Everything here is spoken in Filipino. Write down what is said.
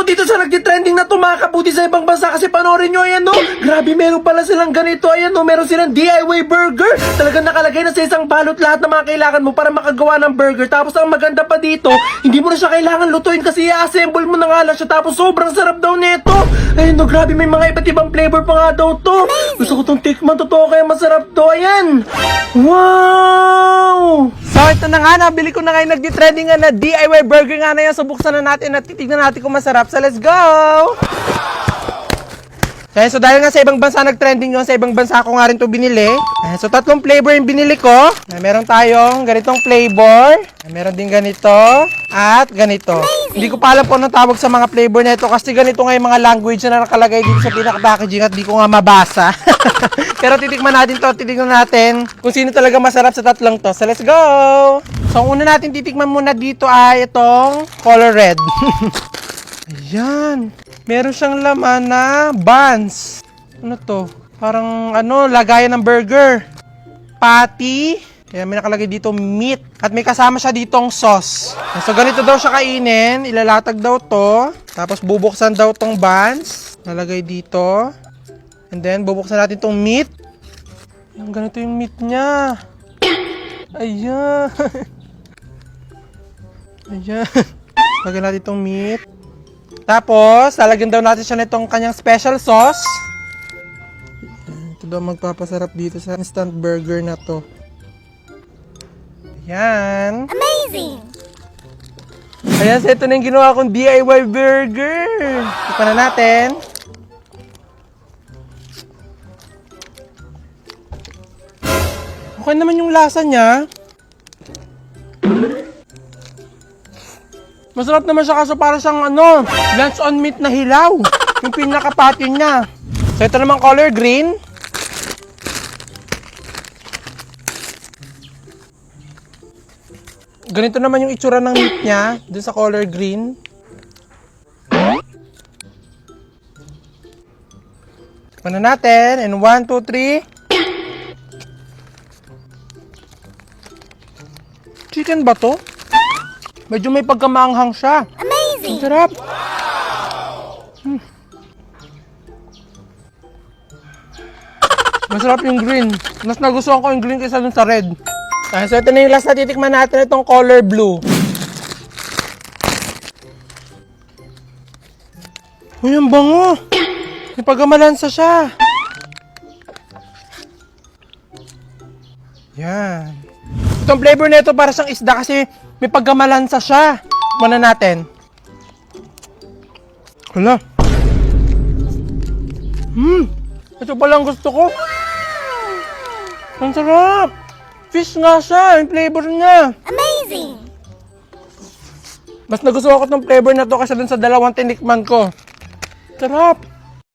dito sa nagtitrending na to mga kabuti sa ibang bansa kasi panoorin nyo, ayan no. Grabe, meron pala silang ganito, ayan no. Meron silang DIY burger. Talagang nakalagay na sa isang balot lahat ng mga kailangan mo para makagawa ng burger. Tapos ang maganda pa dito, hindi mo na siya kailangan lutuin kasi i-assemble mo na nga lang siya. Tapos sobrang sarap daw nito. Ayun no, grabe, may mga iba't ibang flavor pa nga daw to. Gusto ko tong tikman, totoo kaya masarap to. Ayan. Wow! So ito na nga, nabili ko na ngayon nagtitrending nga na DIY burger nga na yan. So buksan na natin at titignan natin kung masarap. So let's go! Okay, so dahil nga sa ibang bansa nag-trending yun, sa ibang bansa ko nga rin ito binili. So 3 flavor yung binili ko. Meron tayong ganitong flavor. Meron din ganito. At ganito. Hindi ko pa alam kung anong tawag sa mga flavor na ito kasi ganito nga yung mga language na nakalagay dito sa pinaka-packaging at di ko nga mabasa. Pero titikman natin to. Titignan natin kung sino talaga masarap sa 3 to. So let's go! So ang una natin titikman muna dito ay itong color red. Ayan. Meron siyang laman na buns. Ano to? Parang ano, lagayan ng burger. Patty. Kaya may nakalagay dito meat. At may kasama siya ditong sauce. So ganito daw siya kainin. Ilalatag daw to. Tapos bubuksan daw tong buns. Nalagay dito. And then bubuksan natin tong meat. Yung ganito yung meat niya. Ayan. Ayan. Lagyan natin tong meat. Tapos, lalagyan daw natin siya nitong kanyang special sauce. Ito daw magpapasarap dito sa instant burger na to. Ayan. Amazing! Ayan, so ito na yung ginawa kong DIY burger. Ito na natin. Okay naman yung lasa niya. Masarap naman siya kaso para siyang ano, lunch on meat na hilaw. Yung pinaka-patty niya. So ito naman color green. Ganito naman yung itsura ng meat niya dun sa color green. Tikman na natin. And 1, 2, 3. Chicken ba to? Medyo may pagkamaanghang siya. Amazing! Ang sarap. Masarap yung green. Mas nagustuhan ko yung green kaysa dun sa red. So ito na yung last na titikman natin, itong color blue. Uy, ang bango. May pagkamalansa siya. Yan. Itong flavor na ito para siyang isda kasi may pagkamalansa siya. Muna natin. Hala. Ito palang gusto ko. Ang sarap. Fish nga siya. Yung flavor niya. Amazing! Mas nagustuhan ko itong flavor na to kasi dun sa dalawang tinikman ko. Sarap.